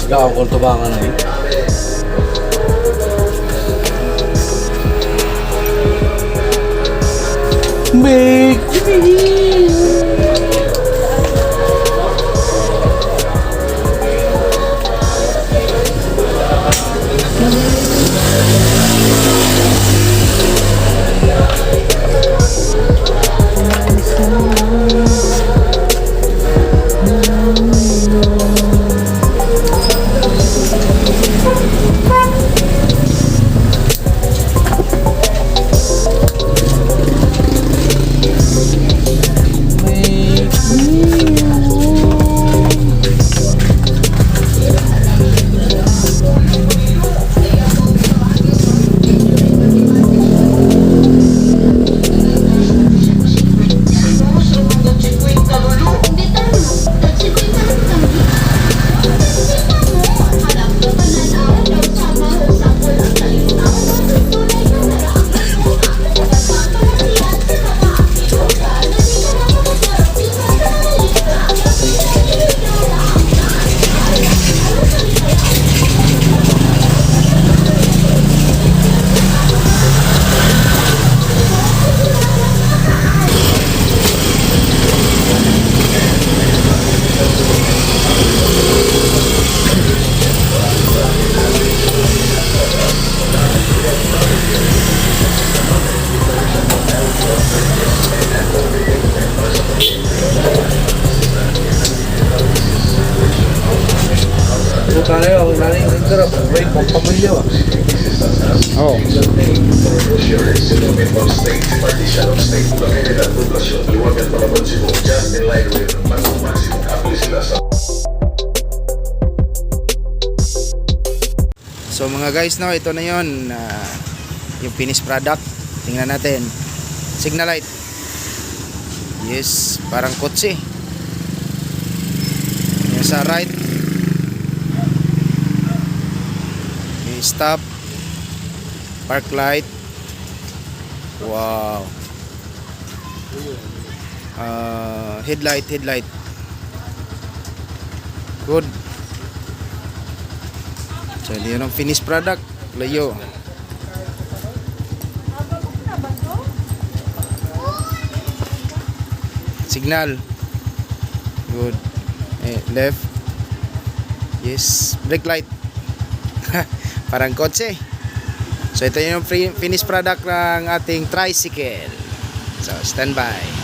Sigaw kung tubangan na yun. Make me. Oh. So mga guys, no, ito na yun, yung finished product. Tingnan natin. Signal light. Yes, parang kotse. Yung sa right. Okay, stop. Park light. Wow. Headlight. Good. So yun ang finished product. Layo. Signal. Good. Left. Yes. Brake light. Parang kotse. So ito yung finished product ng ating tricycle. So stand by.